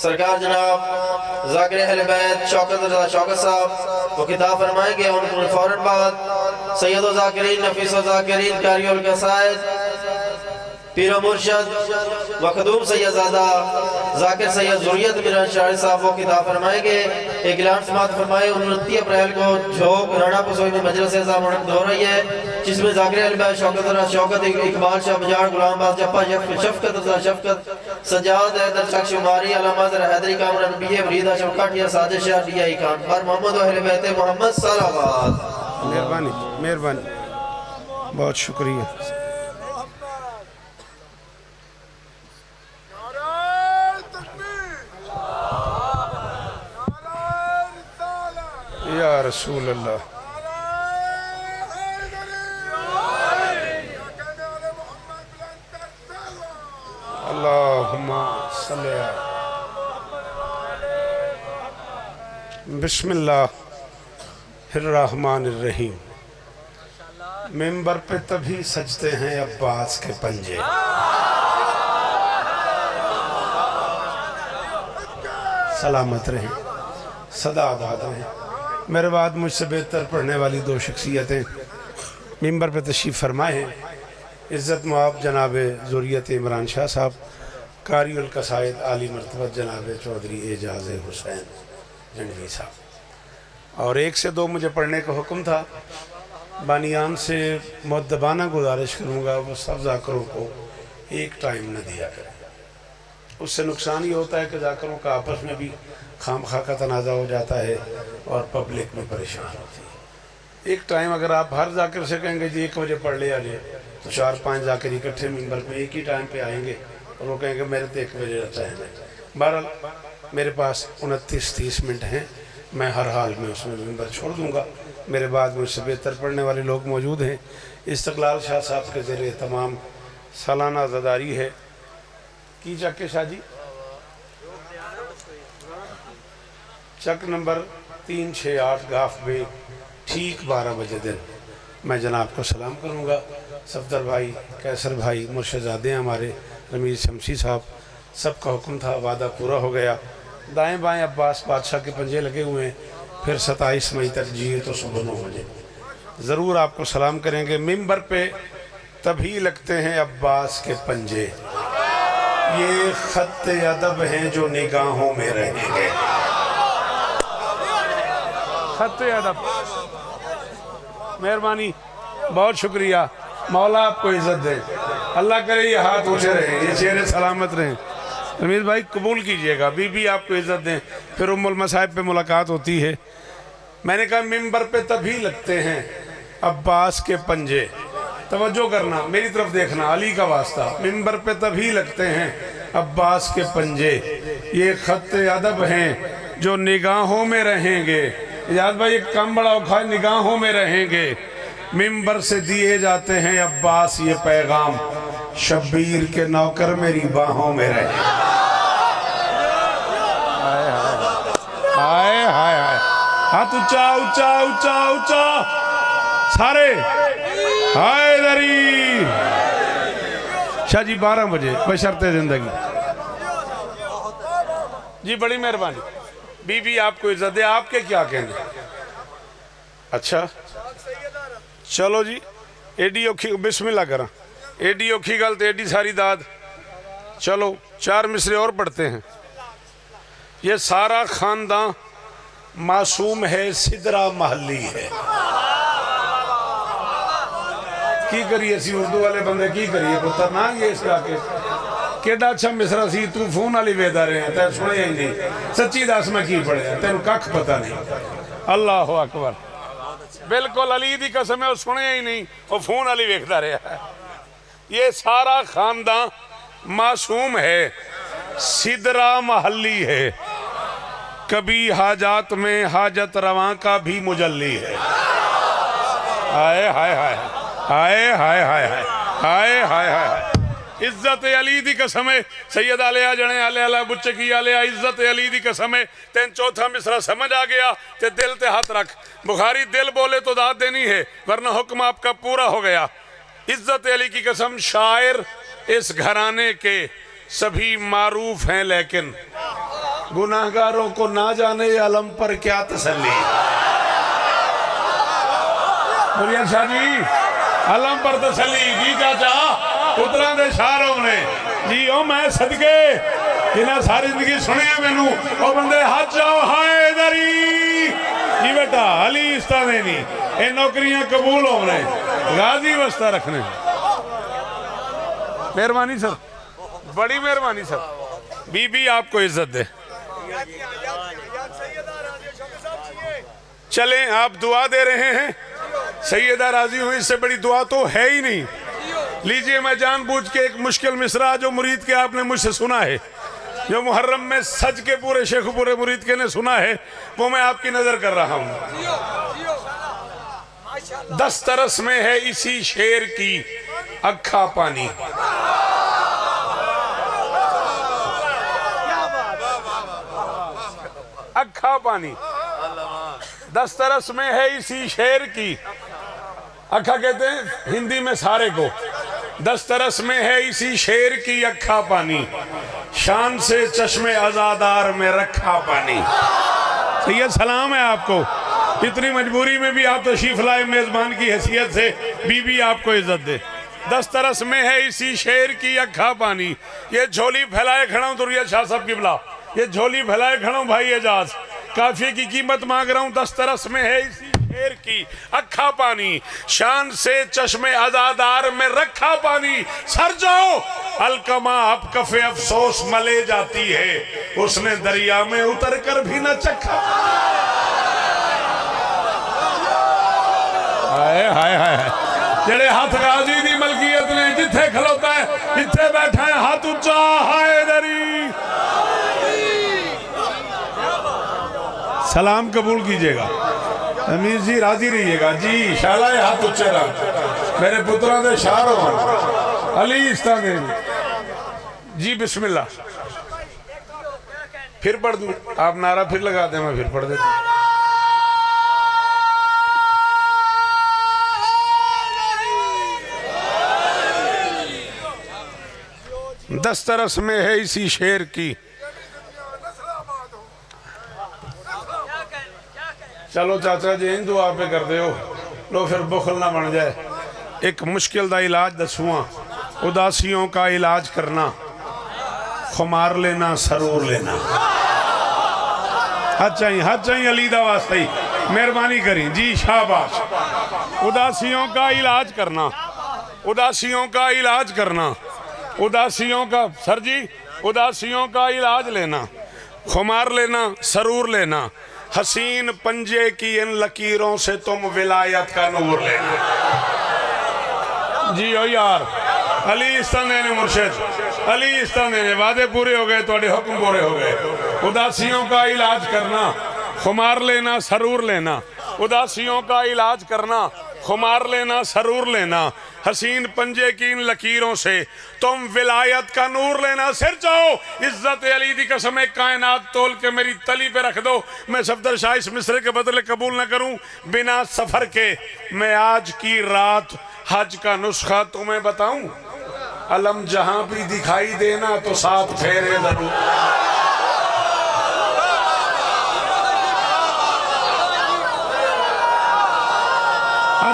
सरकार जनाब ज़ाकिर अहले बैत शौकत रज़ा शौकत साहब वो खिताब फरमाएंगे। उन फौरन बाद सैयद व ज़ाकिरीन नफीस व ज़ाकिरीन कारी उल कसायद पीर मुर्शद मखदूम सैयदज़ादा ज़ाकिर सैयद ज़ुरियत मिरान शाह साहब वो खिताब फरमाएंगे। एक ऐलान समात फरमाए 29 अप्रैल को झोंक राणा पुसोई में मजलिस मुनक़्क़िद हो रही है, जिसमें ज़ाकिर अहले बैत शौकत इकबाल शाह बजार गुलाम बाद जप्पा शफ़क़त सजाद हैदर शख्स शुमारी अल्लामा हैदरी कामरान बीए फरीदा शौकाठिया साजिश शाह डीआई खान पर मोहम्मद व अहले बैत मोहम्मद सलावत। मेहरबानी मेहरबानी, बहुत शुक्रिया। या रसूल अल्लाह, अल्लाहुम्मा सल्ली अला बिस्मिल्लाहिर्रहमानिर्रहीम। मिंबर पे तभी सजते हैं अब्बास के पंजे, सलामत रहें, सदा आबाद रहें। मेरे बाद मुझसे बेहतर पढ़ने वाली दो शख्सियतें मिंबर पे तशरीफ़ फरमाए हैं। इज़्ज़त मुआब जनाब ज़ुरियत इमरान शाह साहब, कारी उल कसायद आली मरतबत जनाब चौधरी एजाज़ हुसैन जंगवी साहब। और एक से दो मुझे पढ़ने का हुक्म था। बानियान से मुअद्दबाना गुजारिश करूँगा वो सब ज़ाकरों को एक टाइम न दिया करें। उससे नुकसान ये होता है कि ज़ाकरों का आपस में भी खामखा का तनाज़ा हो जाता है और पब्लिक में परेशान होती है। एक टाइम अगर आप हर ज़ाकिर से कहेंगे जी 1 बजे पढ़ ले आ जाए, तो 4-5 ज़ाकिर इकट्ठे मिंबर पे एक ही टाइम पे आएंगे और वो कहेंगे मेरे तो 1 बजे रहता है। बहरहाल मेरे पास 29-30 मिनट हैं, मैं हर हाल में उसमें मिंबर छोड़ दूँगा। मेरे बाद मुझसे बेहतर पढ़ने वाले लोग मौजूद हैं। इस्तक़लाल शाह साहब के ज़रिए तमाम सालाना ज़दारी है की चक के शाह जी, चक नंबर 368 गाफ बे, ठीक 12 बजे दिन मैं जनाब को सलाम करूँगा। सफदर भाई, कैसर भाई, मुर्शदादे हमारे रमीज़ शमसी साहब, सबका हुक्म था, वादा पूरा हो गया। दाएं बाएं अब्बास बादशाह के पंजे लगे हुए हैं। फिर 27 मई तक जिए तो सुबह 9 बजे ज़रूर आपको सलाम करेंगे। मिंबर पे तभी लगते हैं अब्बास के पंजे, ये खत अदब हैं जो निगाहों में रहेंगे। खत अदब, मेहरबानी, बहुत शुक्रिया। मौला आपको इज्जत दे, अल्लाह करे ये हाथ ऊँचे रहें, ये चेहरे सलामत रहें। रमीज़ भाई कबूल कीजिएगा, बीबी आपको इज्जत दें, फिर उम्मुल मसाइब पे मुलाकात होती है। मैंने कहा मिंबर पे तभी लगते हैं अब्बास के पंजे, तवज्जो करना, मेरी तरफ देखना, अली का वास्ता। मिंबर पे तभी लगते हैं अब्बास के पंजे, ये खत अदब हैं जो निगाहों में रहेंगे। याद भाई एक काम बड़ा औखा है, निगाहों में रहेंगे। मिंबर से दिए जाते हैं अब्बास ये पैगाम, शब्बीर के नौकर मेरी बाहों में रहे। हाय हाय हाय, हाथ ऊंचा ऊंचा ऊंचा ऊंचा सारे, हाय दरी शाह जी 12 बजे बशर्ते जिंदगी जी। बड़ी मेहरबानी, बीबी आपको इज्जत दे, आपके क्या कहने। अच्छा चलो जी, एडी औखी बिस्मिल्लाह करा, एडी औखी गल तो एडी सारी दाद। चलो 4 मिसरे और पढ़ते हैं। ये सारा खानदान मासूम है, सिदरा महली है। की करिए सी उर्दू वाले बंदे, की करिए पुत्र ना ये इसका के केड़ा अच्छा मिसरा सी। तू फोन वाली वेदा रहे हैं, तैन सुने ही नहीं। सच्ची दस मैं की पढ़िया, तेन कख पता नहीं। अल्लाह अकबर, बिल्कुल अली दी कसम है, वो सुने ही नहीं, वो फोन वाली वेखदा रहा है। ये सारा खानदान मासूम है, सिदरा महली है, कभी हाजात में हाजत रवां का भी मुजल्ली है। हाय हाय हाय हाय हाय हाय हाय हाय हाय, इज्जत अली दी कसम है। सैयद आलिया जने आलिया बुच्चे की आलिया, इज्जत अली दी कसम है। तेन चौथा मिसरा समझ आ गया ते दिल ते हाथ रख। बुखारी दिल बोले तो दाद देनी है, वरना हुक्म आपका पूरा हो गया। इज्जत अली की कसम, शायर इस घराने के सभी मारूफ हैं, लेकिन गुनाहगारों को ना जाने आलम पर क्या तसल्ली। मुरिया शाह जी आलम पर तसल्ली जी चाचा पुत्रा दे शारों ने जी ओ मैं सदके जिन्हें सारी जिंदगी सुने मैनू ओ बंदे हाथ जाओ हाय दरी जी बेटा अली इस्ता देनी ये नौकरियां कबूल होने गाजी वस्ता रखने। मेहरबानी सर, बड़ी मेहरबानी सर। बीबी आपको इज्जत दे। चलें आप दुआ दे रहे हैं, सैयदा राजी हुई, इससे बड़ी दुआ तो है ही नहीं। लीजिए मैं जानबूझ के एक मुश्किल मिसरा जो मुरीद के आपने मुझसे सुना है, जो मुहर्रम में सज के पूरे शेख पूरे मुरीद के ने सुना है, वो मैं आपकी नजर कर रहा हूँ। 10 तरस में है इसी शेर की अखा पानी। अखा पानी 10 तरस में है इसी शेर की। अखा कहते हैं हिंदी में सारे को। 10 तरस में है इसी शेर की अखा पानी, शान से चश्मे आजादार में रखा पानी। सैयद सलाम है आपको, इतनी मजबूरी में भी आप तशरीफ लाए मेजबान की हैसियत से, बीबी आपको इज्जत दे। 10 तरस में है इसी शेर की अखा पानी। ये झोली फैलाए खड़ा हूं दुरिया शाह साहब की बिला, ये झोली फैलाए खड़ा हूं भाई एजाज, काफिये की कीमत मांग रहा हूं। 10 तरस में है इसी शेर की अखा पानी, शान से चश्मे आजादार में रखा पानी। सर जाओ अलकमा अब कफे अफसोस मले जाती है, उसने दरिया में उतर कर भी न चखा। हाय हाय हाय, जेड़े हाथ गाजी दी मलकियत ने, जिथे खलोता है जिथे बैठा है हाथ ऊंचा, हाय दरी सलाम कबूल कीजिएगा। अमीर जी राजी रहिएगा जी, शालाए हाथ ऊंचे रख, मेरे पुत्रा दे शार हो अली इस्ता दे जी। बिस्मिल्लाह फिर पढ़ दूं, आप नारा फिर लगा दें, मैं फिर पढ़ देता हूं। 10 तरस में है इसी शेर की। चलो चाचा जी इन दुआ पे कर दो, लो फिर बुखल ना बन जाए। एक मुश्किल का इलाज दसूआ, उदासियों का इलाज करना, खुमार लेना सरूर लेना। हाथ चाहिए अली दा वास्ते ही, मेहरबानी करी जी, शाबाश। उदासियों का इलाज करना, उदासियों का इलाज करना, उदासियों का सर जी, उदासियों का इलाज लेना, खुमार लेना सरूर लेना, हसीन पंजे की इन लकीरों से तुम विलायत का नूर लेना। जी ओ यार अली इस्तान ने मुर्शिद, अली इस्तान ने वादे पूरे हो गए, थोड़े हुक्म पूरे हो गए। उदासियों का इलाज करना, खुमार लेना सरूर लेना, उदासियों का इलाज करना, खुमार लेना सरूर लेना, हसीन पंजे की इन लकीरों से तुम विलायत का नूर लेना। सिर जाओ इज्जत अली दी कसम कायनात तोल के मेरी तली पे रख दो, मैं सफदर शाह इस मिसरे के बदले कबूल न करूं। बिना सफर के मैं आज की रात हज का नुस्खा तुम्हें बताऊं, अलम जहां भी दिखाई देना तो 7 फेरे जरूर।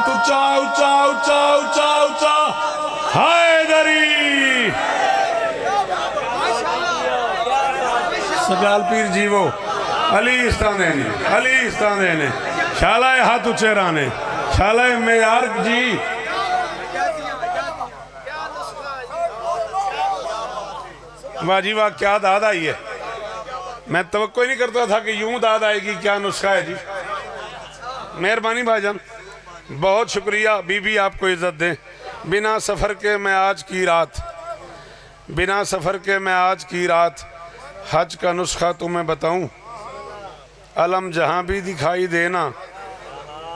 ऊंचा ऊंचा ऊंचा ऊंचा ऊंचा हैदरी सगाल पीर जीवो अली इस्ताने ने, अली इस्ताने ने शालाए हाथ ऊंचे राने, शालाए मेयार जी। वाह जी वाह, क्या दाद आई है। मैं तवक्को ही नहीं करता था कि यूं दाद आएगी। क्या नुस्खा है जी, मेहरबानी भाईजान, बहुत शुक्रिया। बीबी आपको इज्जत दें। बिना सफ़र के मैं आज की रात, बिना सफ़र के मैं आज की रात हज का नुस्खा तुम्हें बताऊं, अलम जहां भी दिखाई देना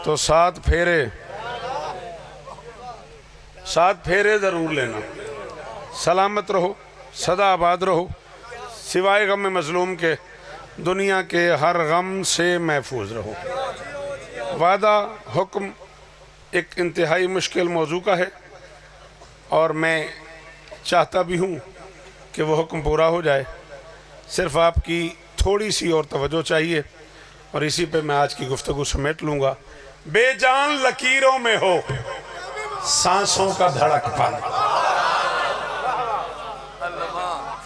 तो 7 फेरे, 7 फेरे ज़रूर लेना। सलामत रहो, सदा आबाद रहो, सिवाय गम मज़लूम के दुनिया के हर गम से महफूज रहो। वादा हुक्म एक इंतहाई मुश्किल मौजू का है और मैं चाहता भी हूँ कि वो हुक्म पूरा हो जाए। सिर्फ आपकी थोड़ी सी और तवज्जो चाहिए और इसी पे मैं आज की गुफ्तगू समेट लूँगा। बेजान लकीरों में हो सांसों का धड़कपन।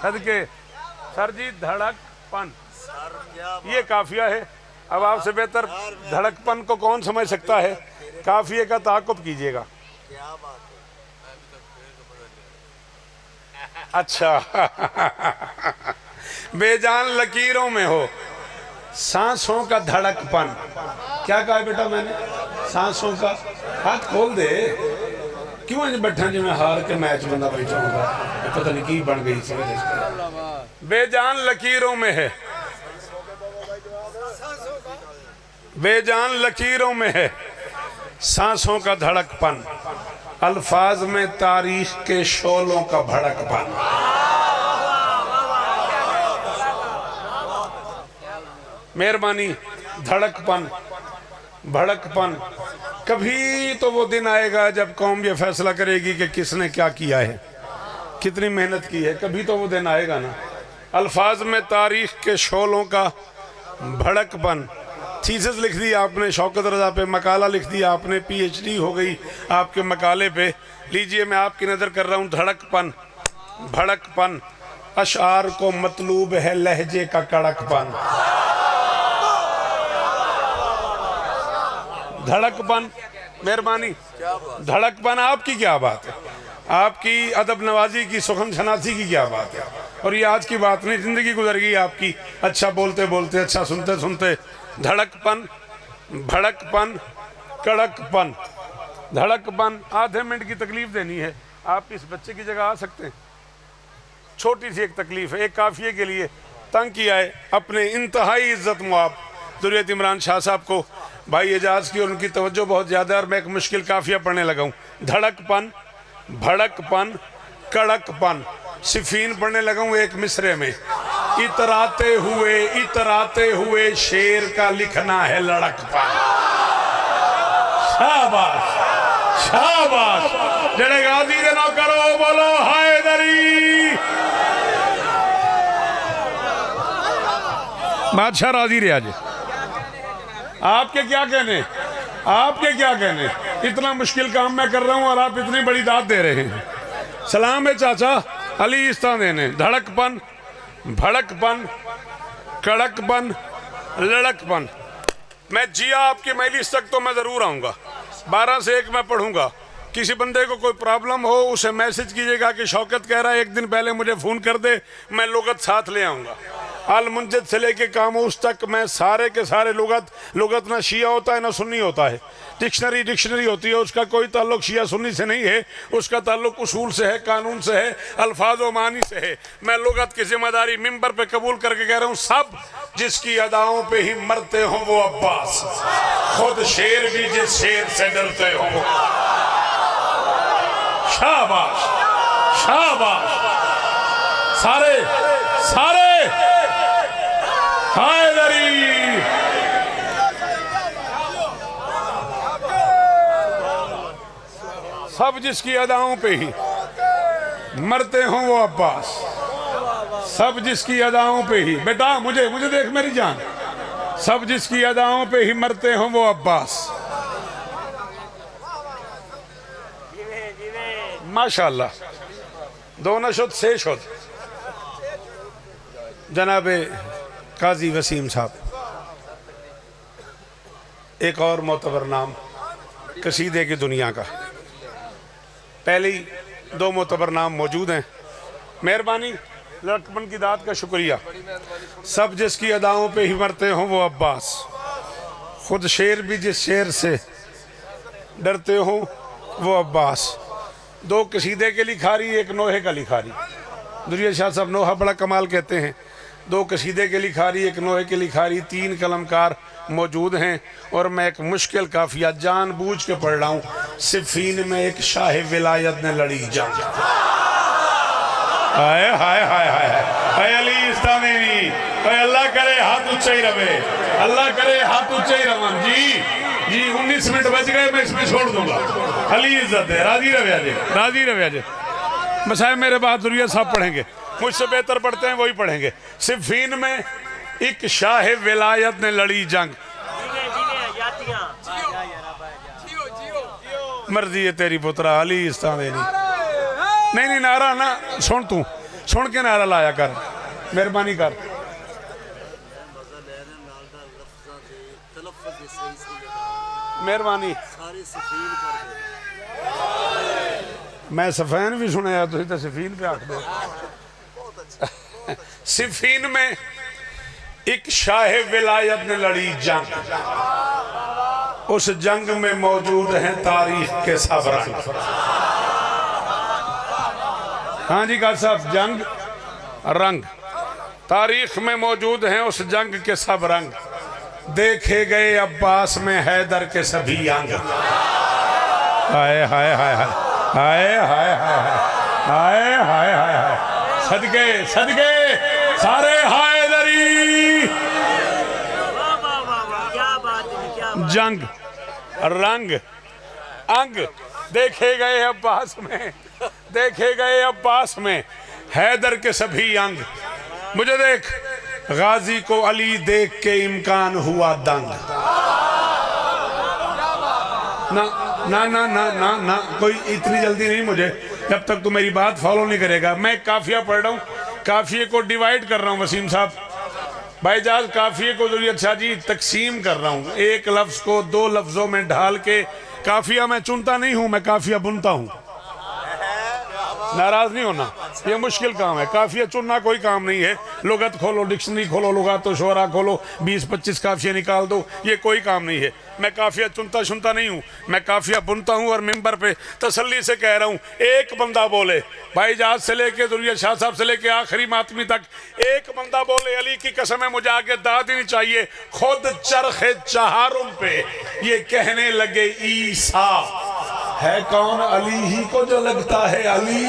सदके सर जी धड़कपन ये काफिया है। अब आपसे बेहतर धड़कपन को कौन समझ सकता है? काफिये का ताक़ुब कीजिएगा। अच्छा बेजान लकीरों में हो सांसों का धड़कपन। क्या कहा बेटा मैंने? सांसों का। हाथ खोल दे। क्यों आज बैठा जी मैं हार के मैच बंदा बैठा हूँ, पता नहीं की बन गई समझ। बेजान लकीरों में है, बेजान लकीरों में है सांसों का धड़कपन, अल्फाज में तारीख के शोलों का भड़कपन। मेहरबानी। धड़कपन भड़कपन। कभी तो वो दिन आएगा जब कौम ये फैसला करेगी कि किसने क्या किया है, कितनी मेहनत की है। कभी तो वो दिन आएगा ना। अल्फाज में तारीख के शोलों का भड़कपन। थीसिस लिख दी आपने शौकत रज़ा पे, मकाला लिख दिया आपने, PhD हो गई आपके मकाले पे। लीजिए मैं आपकी नज़र कर रहा हूँ। धड़कपन भड़कपन। अशार को मतलूब है लहजे का कड़कपन। धड़कपन। मेहरबानी। धड़कपन आपकी क्या बात है? आपकी अदब नवाजी की, सुखन शनासी की क्या बात है? और ये आज की बात नहीं, जिंदगी गुजर गई आपकी अच्छा बोलते बोलते, अच्छा सुनते सुनते। धड़कपन भड़कपन कड़कपन। धड़कपन। आधे मिनट की तकलीफ देनी है, आप इस बच्चे की जगह आ सकते हैं। छोटी सी एक तकलीफ है, एक काफिये के लिए तंग किया है अपने इंतहाई इज्जत मुआब ज़ुर्रियत इमरान शाह साहब को भाई एजाज की, और उनकी तवज्जो बहुत ज़्यादा है और मैं एक मुश्किल काफिया पढ़ने लगा हूँ। धड़कपन भड़कपन कड़कपन। सिफीन पढ़ने लगा हूँ एक मिसरे में। इतराते हुए शेर का लिखना है लड़कपन। शाबाश शाबाश। जड़े गाजी दे ना करो बोलो हैदरी। बादशाह राजी रहे आज। आपके क्या कहने, आपके क्या कहने? इतना मुश्किल काम मैं कर रहा हूं और आप इतनी बड़ी दाद दे रहे हैं। सलाम है चाचा अली इस्ता देने। धड़कपन भड़कपन कड़कपन लड़कपन। मैं जिया आपकी मजलिस तक तो मैं ज़रूर आऊँगा। 12 से 1 मैं पढ़ूंगा। किसी बंदे को कोई प्रॉब्लम हो उसे मैसेज कीजिएगा कि शौकत कह रहा है 1 दिन पहले मुझे फ़ोन कर दे, मैं लुगत साथ ले आऊँगा। अल मुंजद से लेके कामूस तक मैं सारे के सारे लुगत ना शिया होता है ना सुन्नी होता है। डिक्शनरी होती है, उसका कोई ताल्लुक शिया सुन्नी से नहीं है, उसका ताल्लुक उसूल से है, कानून से है, अल्फाज व मानी से है। मैं लुगत की जिम्मेदारी मिंबर पे कबूल करके कह रहा हूँ, सब जिसकी अदाओं पे ही मरते हो वो अब्बास, खुद शेर भी जिस शेर से डरते हो। शाबाश शाबाश। सारे सारे हैदरी। सब जिसकी अदाओं पे ही मरते हो वो अब्बास, सब जिसकी अदाओं पे ही। बेटा मुझे देख मेरी जान। सब जिसकी अदाओं पे ही मरते हो वो अब्बास। माशाअल्लाह। 2 नशुद से शुद। जनाबे काजी वसीम साहब, एक और मोतबर नाम कसीदे की दुनिया का। पहले ही 2 मोतबर नाम मौजूद हैं। मेहरबानी। लड़कपन की दाद का शुक्रिया। सब जिसकी अदाओं पे ही मरते हो वो अब्बास, खुद शेर भी जिस शेर से डरते हो वो अब्बास। 2 कसीदे के लिखारी, 1 नोहे का लिखारी। दुरिया शाह साहब नोहा बड़ा कमाल कहते हैं। 2 कसीदे के लिखारी, 1 नोहे के लिखारी, 3 कलमकार मौजूद हैं। और मैं एक मुश्किल काफिया जानबूझ के पढ़ रहा हूँ। सिफीन में एक शाह विलायत ने लड़ी जंग। हाय हाय हाय हाय हाय अली इस्तानी। अल्लाह करे हाथ ऊंचा ही रहे, अल्लाह करे हाथ ऊंचा ही रवन। जी 19 मिनट बच गए, मैं इसमें छोड़ दूंगा। अली इज्जत है। राजी रवे अजय। मसाए मेरे बाद दुरिया साहब पढ़ेंगे, मुझसे बेहतर पढ़ते हैं वही पढ़ेंगे। सिफीन में एक शाह विलायत ने लड़ी जंग। मर्जी है तेरी पुत्रा अली इस तरह नहीं नहीं नारा ना सुन, तू सुन के नारा लाया कर, मेहरबानी कर। मेहरबानी। मैं सफैन भी सुनया, तुम तो सफीन पे आख दो। सिफीन में एक शाह विलायत ने लड़ी जंग, उस जंग में मौजूद हैं तारीख के सब रंग। हाँ जी कार साहब, जंग रंग तारीख में मौजूद हैं उस जंग के सब रंग। देखे गए अब्बास में हैदर के सभी अंग। हाय हाय हाय हाय हाय हाय हाय हाय हाय हाय, सदके सदके सारे हैदरी। जंग रंग अंग देखे गए अब्बास में, देखे गए अब्बास में हैदर के सभी अंग। मुझे देख गाजी को अली देख के इम्कान हुआ दंग। ना ना ना ना ना ना कोई इतनी जल्दी नहीं मुझे, जब तक तू मेरी बात फॉलो नहीं करेगा। मैं काफिया पढ़ रहा हूँ, काफिए को डिवाइड कर रहा हूँ वसीम साहब भाईजान, काफिए को अच्छा जी तकसीम कर रहा हूँ। एक लफ्ज को दो लफ्जों में ढाल के, काफिया मैं चुनता नहीं हूँ, मैं काफिया बुनता हूँ। नाराज नहीं होना, ये मुश्किल काम है। काफिया चुनना कोई काम नहीं है। लुगत खोलो, डिक्शनरी खोलो, लुगात तो शोरा खोलो, 20-25 काफिया निकाल दो, ये कोई काम नहीं है। मैं काफिया चुनता सुनता नहीं हूँ, मैं काफिया बुनता हूँ। और मिंबर पे तसल्ली से कह रहा हूँ, एक बंदा बोले, भाईजान से लेके दुनिया शाह साहब से लेके आखिरी मातमी तक, एक बंदा बोले अली की कसम है मुझे आगे दाद नहीं चाहिए। खुद चरखे चहारुम पे ये कहने लगे ईसा है कौन अली ही को जो लगता है अली।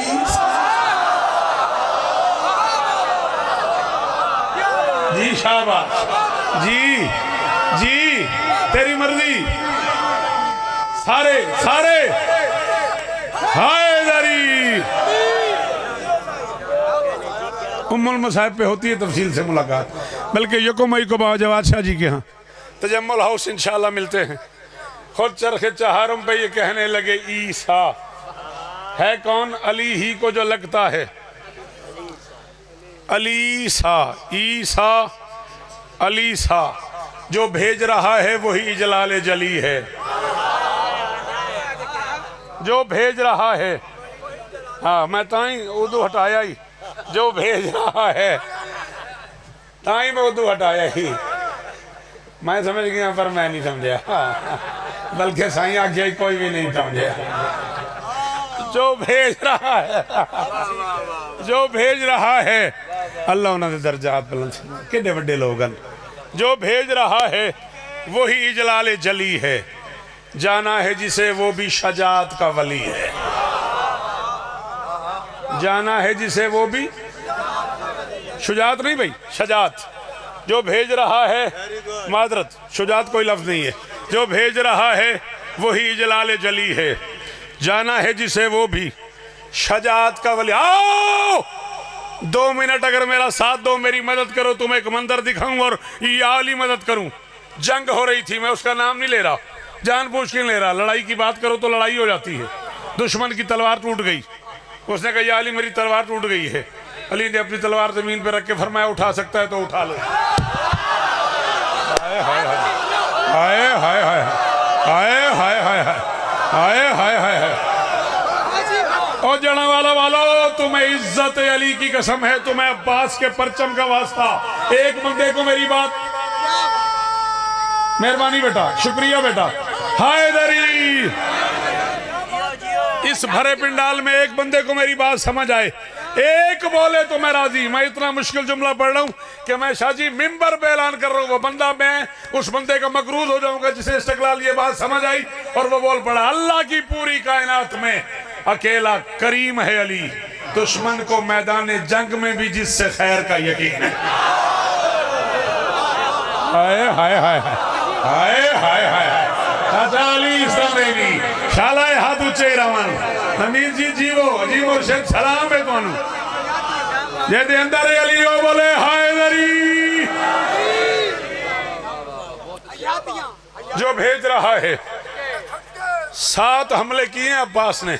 जी शाबाश जी जी, तेरी मर्जी। सारे सारे हैदरी। उम्मुल मसाहिब पे होती है तफसील से मुलाकात, बल्कि यको मई को बाबा जवाद शाह जी के यहाँ तजम्मुल हाउस इंशाल्लाह मिलते हैं। खुद चरखे चहारुम पे ये कहने लगे ईसा है कौन अली ही को जो लगता है अली सा। ईसा अली सा जो भेज रहा है वही इजलाल जली है, जो भेज रहा है। हाँ मैं ताई उर्दू हटाया ही, जो भेज रहा है ताई मैं उर्दू हटाया ही। मैं समझ गया पर मैं नहीं समझा, बल्कि साई आज्ञा कोई भी नहीं समझे। जो भेज रहा है, जो भेज रहा है, अल्लाह उन्होंने दर्जात बुलंद कितने बड़े लोग, जो भेज रहा है वही इजलाल जली है। जाना है जिसे वो भी शजात का वली है, जाना है जिसे वो भी शुजात नहीं भाई शजात। जो भेज रहा है, मादरत शुजात कोई लफ्ज नहीं है, जो भेज रहा है वही इजलाल जली है। जाना है जिसे वो भी शजात का वली। आओ 2 मिनट अगर मेरा साथ दो, मेरी मदद करो, तुम्हें एक मंदिर दिखाऊं और ये आली मदद करूं। जंग हो रही थी, मैं उसका नाम नहीं ले रहा, जानबूझ के नहीं ले रहा। लड़ाई की बात करो तो लड़ाई हो जाती है। दुश्मन की तलवार टूट गई, उसने कहा या अली मेरी तलवार टूट गई है। अली ने अपनी तलवार जमीन पर रख के फरमाया उठा सकता है तो उठा लो। हाय हाय हाय हाय हाय हाय हाय हाय हाय हाय हाय हाय। और जना वाला तुम्हें इज्जत अली की कसम है, तुम्हें अब्बास के परचम का वास्ता। एक बंदे को मेरी बात, मेहरबानी बेटा, शुक्रिया बेटा। हैदरी, इस भरे पिंडाल में एक बंदे को मेरी बात समझ आए, एक बोले तो मैं राजी। मैं इतना मुश्किल जुमला पढ़ रहा हूं कि मैं शाहजी मिंबर पे ऐलान कर रहा हूं, वो बंदा, मैं उस बंदे का मकरूज हो जाऊंगा जिसे इस्तकलाल ये बात समझ आई और वो बोल पड़ा अल्लाह की पूरी कायनात में अकेला करीम है अली, दुश्मन को मैदान जंग में भी जिससे खैर का यकीन है। हाय हाय हाय हाय हाय हाय शालाए हाथ ऊंचे रवन नमीर जी जीवो जी मुर्शिद सलाम है तुहानू जे दे अंदर अली ओ बोले हैदरी। जो भेज रहा है। 7 हमले किए अब्बास ने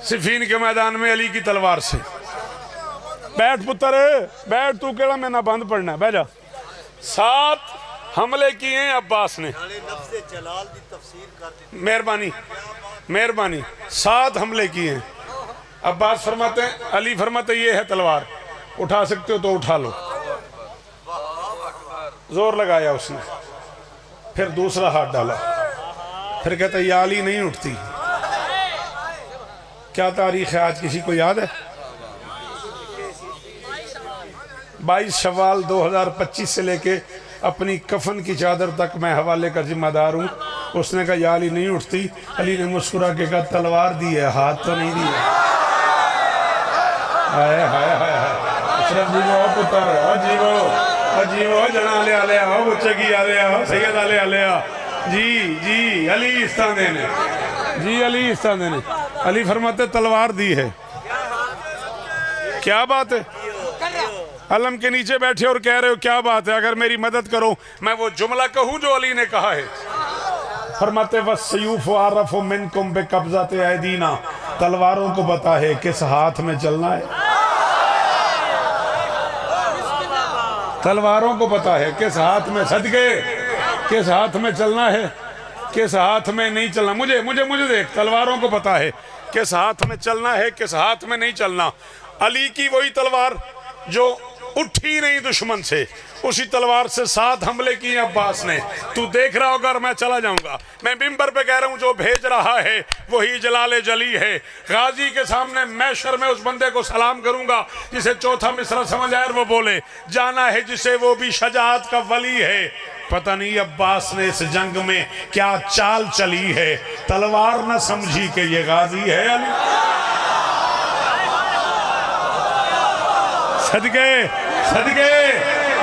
सिफीन के मैदान में अली की तलवार से। बैठ पुत्र बैठ, तू केड़ा में ना बंद पड़ना, बह जा। 7 हमले किए अब्बास ने। मेहरबानी मेहरबानी। 7 हमले किए। अब्बास फरमाते हैं, अली फरमाते ये है तलवार, उठा सकते हो तो उठा लो। जोर लगाया उसने, फिर दूसरा हाथ डाला, फिर कहता या अली नहीं उठती। क्या तारीख है आज, किसी को याद है? 22 शवाल 2025 से लेके अपनी कफन की चादर तक मैं हवाले का जिम्मेदार हूँ। उसने कहा या अली नहीं उठती। अली ने मुस्कुरा के कहा तलवार दी है, हाथ तो नहीं दिया। हाय हाय हाय अशरफ जी वो पुत्र अजीबो अजीबो जना ले आले आओ बच्चे की आले आओ सैयद आले आले आओ जी जी अली इस्तान देने जी अली इस्तान देने। अली फरमाते तलवार दी है। क्या बात है? अलम के नीचे बैठे और कह रहे हो क्या बात है? अगर मेरी मदद करो मैं वो जुमला कहूं जो अली ने कहा है। फरमाते वस्यूफ आरफ मिनकुम बे कब्ज़ाते ऐदीना, तलवारों को पता है किस हाथ में चलना है। तलवारों को पता है किस हाथ में, सदके किस हाथ में चलना है, किस हाथ में नहीं चलना। मुझे मुझे मुझे देख, तलवारों को पता है किस हाथ में चलना है, किस हाथ में नहीं चलना। अली की वही तलवार जो उठी नहीं दुश्मन से, उसी तलवार से 7 हमले किए अब्बास ने। तू देख रहा होगा और मैं चला जाऊंगा। मैं मिंबर पे कह रहा हूं जो भेज रहा है वही जलाले जली है। गाजी के सामने मैशर में उस बंदे को सलाम करूंगा जिसे चौथा मिसरा समझ आया और वो बोले जाना है जिसे वो भी शजाअत का वली है। पता नहीं अब्बास ने इस जंग में क्या चाल चली है, तलवार न समझी कि ये गाजी है अली। सदके सदके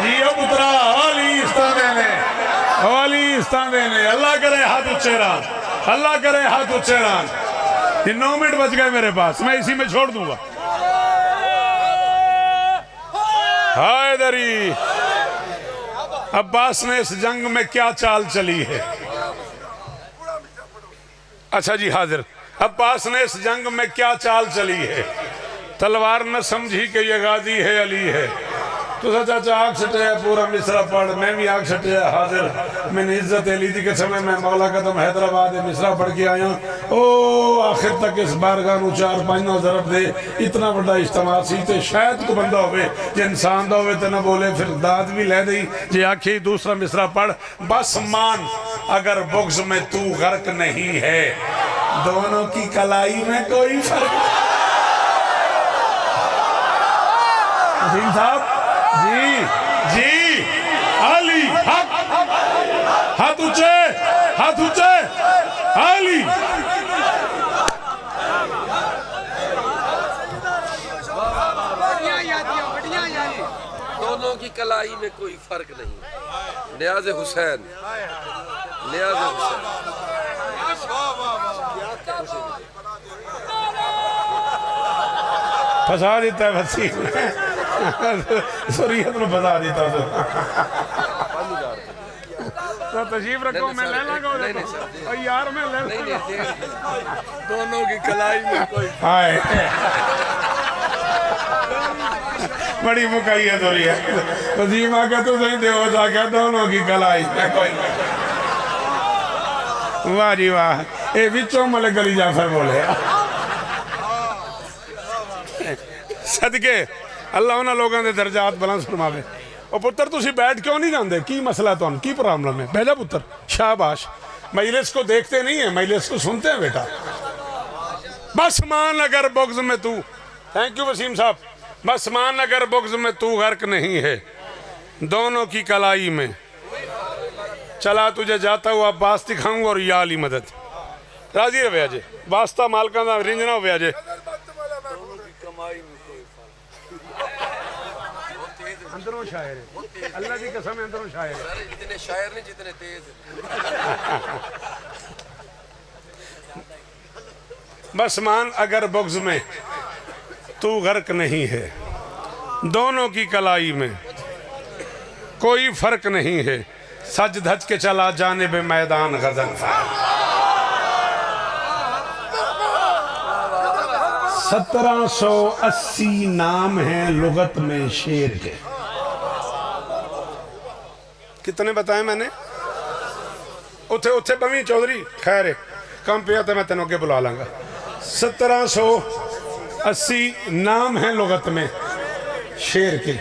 जियो पुत्रा अली इस्तान देने, अली इस्तान देने। अल्लाह करे हाथ ऊंचे रान, अल्लाह करे हाथ ऊंचे रान। ये 9 मिनट बच गए मेरे पास, मैं इसी में छोड़ दूंगा। हाय दरी अब्बास ने इस जंग में क्या चाल चली है। अच्छा जी हाजिर, अब्बास ने इस जंग में क्या चाल चली है। तलवार न समझी कि ये गाजी है अली है। तो चाचा आग छटिया पूरा मिसरा पढ़, मैं भी आग छटिया हाजिर। मैंने इज्जत ली थी कि समय मैं मौला कदम हैदराबाद मिसरा पढ़ के आया। ओ आखिर तक इस बारगाह 4-5 जरब दे। इतना बड़ा इज्तिमा सी ते शायद को बंदा होवे जे इंसान दा होवे ते ना बोले, फिर दाद भी ले दी जे आखिर दूसरा मिसरा पढ़। बस मान अगर बुग़्ज़ में तू गर्क नहीं है, दोनों की कलाई में कोई फर्क। वसीम साहब जी जी अली हक, हाथ ऊंचे हाथ ऊंचे अली। दोनों की कलाई में कोई फर्क नहीं। नियाज हुसैन, नियाज हुसैन। फंसा देता है वसीम, सुरीयत में फंसा देता है। तो तशरीफ रखो, मैं ले लगा यार, मैं ले दोनों की कलाई में कोई। हाय बड़ी मुकाई है थोड़ी है। वसीम आके तू सही दे जाके दोनों की कलाई में कोई। वाह जी वाह, ये बिचों मलिक अली जाफर बोले। सदके अल्लाह उन्होंने लोगों के दर्जात बुलंद फरमावे। और पुत्र तुसी बैठ क्यों नहीं जाते? की मसला तो की प्रॉब्लम है? भेजा पुत्र शाबाश। मजलिस को देखते नहीं है, मजलिस को सुनते हैं बेटा। बस मान अगर बुग़्ज़ में तू, थैंक यू वसीम साहब, बस मान अगर बुग़्ज़ में तू गर्क नहीं है, दोनों की कलाई में। चला तुझे जाता हुआ अब्बास दिखाऊं और या अली मदद। राजी रहे अजे वास्ता मालका का रिंजना हो अजे। अंदरों शायर है, अल्लाह की कसम है, अंदरों शायर है। इतने शायर नहीं जितने तेज। बस मान अगर बुग़्ज़ में तू गर्क नहीं है, दोनों की कलाई में कोई फर्क नहीं है। सज धज के चला जानिब मैदान गजनफर। 1780 नाम हैं लुगत में शेर के। कितने बताए मैंने? उथे उथे बवी चौधरी खैर है कम पिया तो मैं तेनों के बुला लांगा। 1780 नाम हैं लुगत में शेर के।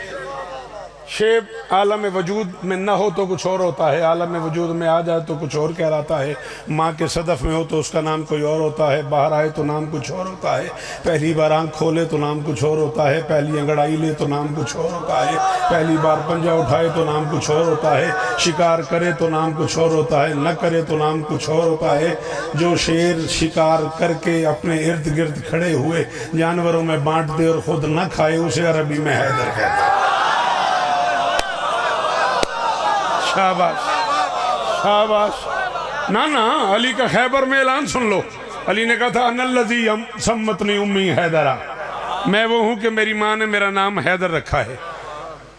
शेर आलम वजूद में न हो तो कुछ और होता है, आलम वजूद में आ जाए तो कुछ और कहलाता है। माँ के सदफ में हो तो उसका नाम कोई और होता है, बाहर आए तो नाम कुछ और होता है, पहली बार आंख खोले तो नाम कुछ और होता है, पहली अंगड़ाई ले तो नाम कुछ और होता है, पहली बार पंजा उठाए तो नाम कुछ और होता है, शिकार करे तो नाम कुछ और होता है, न करे तो नाम कुछ और होता है। जो शेर शिकार करके अपने इर्द गिर्द खड़े हुए जानवरों में बांट दे और खुद न खाए उसे अरबी में हैदर कहता है। शाबाश शाबाश। ना ना अली का खैबर में ऐलान सुन लो। अली ने कहा था अनल्लज़ी सम्मतनी उम्मी हैदरा, मैं वो हूँ कि मेरी माँ ने मेरा नाम हैदर रखा है।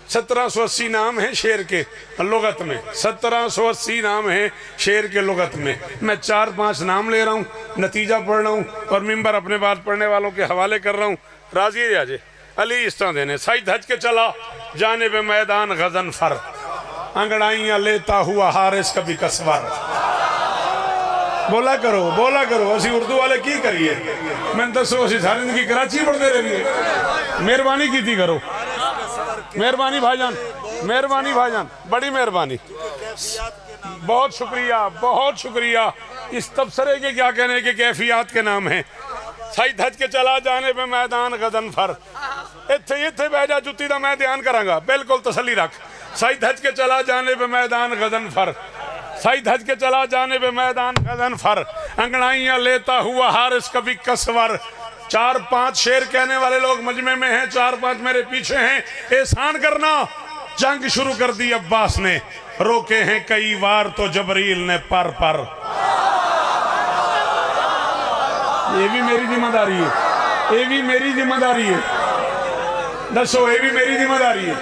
1780 नाम है शेर के लुगत में, 1780 नाम है शेर के लुगत में। मैं 4-5 नाम ले रहा हूँ, नतीजा पढ़ रहा हूँ और मिंबर अपने बात पढ़ने वालों के हवाले कर रहा हूँ। राजी राजे अली इस तरह देने सही धज के चला जाने पे मैदान गजनफर, अंगड़ाइयाँ लेता हुआ हारिस कभी कसवर। बोला करो असी उर्दू वाले की करिए। मैंने दसो असी सारी जिंदगी कराची पढ़ते रहिए। मेहरबानी की थी करो, मेहरबानी भाईजान, मेहरबानी भाईजान, बड़ी मेहरबानी, बहुत शुक्रिया, बहुत शुक्रिया। इस तबसरे के क्या कहने के कैफियत के नाम हैं। सही धज के चला जाने पे मैदान गजनफर, इत्थे इत्थे बह जा जुत्ती दा मैं ध्यान करांगा, बिल्कुल तसल्ली रख। सही धज के चला जाने पे मैदान गजनफर, सही धज के चला जाने पे मैदान गजनफर, अंगड़ाइयाँ लेता हुआ हारिस कभी कसवर। 4-5 शेर कहने वाले लोग मजमे में हैं, 4-5 मेरे पीछे हैं। एहसान करना, जंग शुरू कर दी अब्बास ने, रोके हैं कई बार तो जबरील ने पर। ये भी मेरी जिम्मेदारी है, ये भी मेरी जिम्मेदारी है। दसो ये भी मेरी जिम्मेदारी है।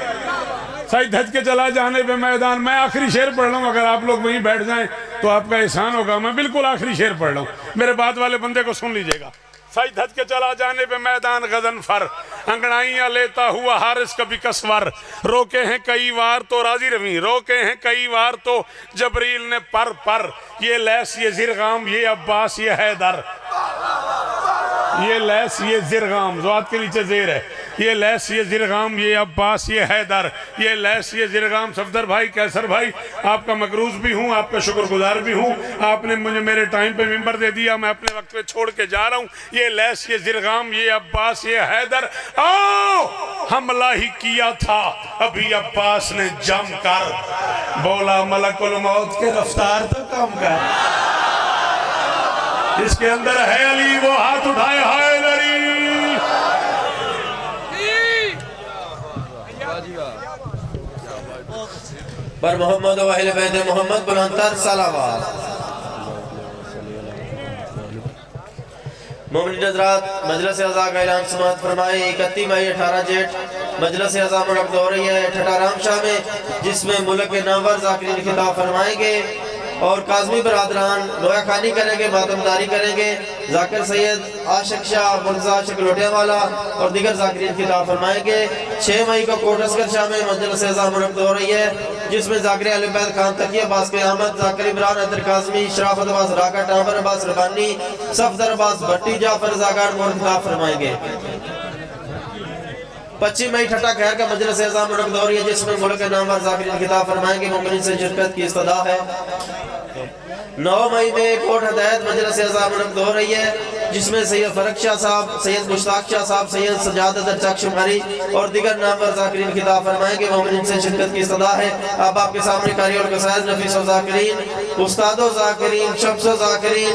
सही धज के चला जाने पे मैदान, मैं आखिरी शेर पढ़ रहा हूँ, अगर आप लोग वहीं बैठ जाएं तो आपका एहसान होगा। मैं बिल्कुल आखिरी शेर पढ़ रहा हूँ, मेरे बाद वाले बंदे को सुन लीजिएगा। सही धज के चला जाने पे मैदान गजनफर, अंगड़ाइयाँ लेता हुआ हारिस कभी कसवर, रोके हैं कई बार तो राजी रवी, रोके हैं कई बार तो जबरील ने पर। ये लैस ये जिरगाम ये अब्बास ये हैदर, ये लैस ये जिरगाम ज़ात के नीचे जेर है, ये लैस ये जिरगाम ये अब्बास ये हैदर, ये लैस ये जिरगाम। सफदर भाई, कैसर भाई, आपका मकरूज भी हूँ, आपका शुक्रगुजार भी हूँ। आपने मुझे मेरे टाइम पे मिंबर दे दिया, मैं अपने वक्त पे छोड़ के जा रहा हूँ। ये लैस ये जिरगाम ये अब्बास ये हैदर, आओ हमला ही किया था अभी अब्बास ने जम कर, बोला मलकुल मौत के रफ्तार तो कम कर। इसके अंदर है अली, वो हाथ उठाए हाय दरी। पर मोहम्मद व अहले बैत मोहम्मद बुलंदतर सलावत। मोमिन हज़रात, मजलिस अज़ा का ऐलान समाअत फरमाए। 31 मई 18 जेठ मजलिस अज़ा मुनक़्क़िद हो रही है ठठाराम शाह में, जिसमें मुल्क के नामवर ज़ाकिरीन खिताब फरमाएंगे और काज़मी बरादरान लोया खानी करेंगे, मातमदारी करेंगे। जाकिर सैयद आशिक शाह मुर्तज़ा शिकलोटिया वाला और दीगर ज़ाकिरीन खिताब फरमाएंगे। 6 मई को कोट असगर शाह में मजलिस अज़ा मुनक़्क़िद हो रही है, जिसमें ज़ाकिर अहले बैत खान तकिया अब्बास क़यामत, ज़ाकिर इमरान हैदर काज़मी, शराफत अब्बास राका, टावर अब्बास रबानी, सफदर अब्बास भट्टी, जाफर ज़ागार मोर खिताब फरमाएंगे। 25 मई ठट्टा खैर का मजलिस अज़ा मुनक़्क़िद हो रही है, जिसमें मुल्क के नामवर ज़ाकिरीन खिताब फरमाएंगे। मुमिनीन से शिरकत की इस्तदा है। 9 मई में कोट हदायत मजलिस अज़ा मुनक़्क़िद हो रही है, जिसमें सैयद फरक शाह साहब, सैयद मुश्ताक शाह साहब, सैयद सजाद अदर चकशुमारी और दीगर नामवर ज़ाकिरीन खिताब फरमाएंगे। मोमिनीन से शिरकत की इस्तदा है। अब आपके सामने कारी और कसायद नफीस व ज़ाकिरीन, उस्तादो ज़ाकिरीन, शख्सो ज़ाकिरीन,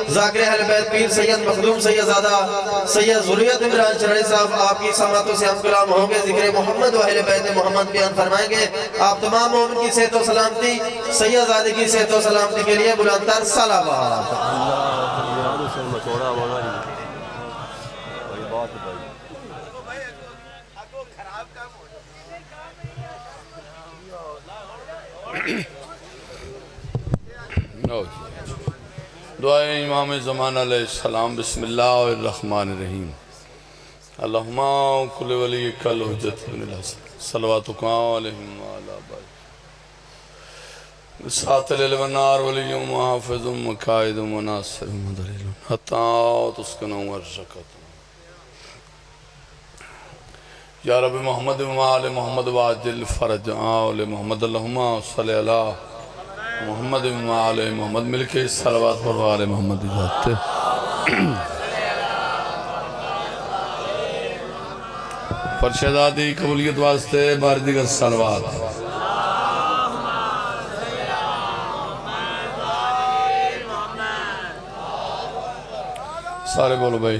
ज़ाकिर अहले बैत पीर सैयद मखदूम सैयदज़ादा सैयद ज़ुरियत इमरान शरई साहब आपकी समातों से हम कलाम होंगे। ज़िक्र मोहम्मद व अहले बैत मोहम्मद बयान फरमाएंगे। आप तमाम मोमिन की सेहत व सलामती, सैयदज़ादे की सेहत व सलामती के लिए बुलंदतर सलावत। लो जी। दुआए इमाम ज़मान अलैहिस्सलाम बिस्मिल्लाहिर्रहमानिर्रहीम अल्लाहुम्मा कुल्लि वलिय्यिकल हुज्जत इब्नुल हसन सल्लवातुका अलैहि व अला बारिक सातिल वनार वलियुम मुहाफिजुम मुकाइदुम मुनासिरुम दलीलुन हत्ता तुस्कनु वर्शकत या रब मोहम्मद व आले मोहम्मद वाजिल फरज आले मोहम्मद अल्लाहुम्मा सल्लि अला मोहम्मद व आले मोहम्मद मिलके सलवात पर आले मोहम्मद जाते फरशदादी कबूलियत वास्ते बारदी का सलवात सारे बोलो भाई।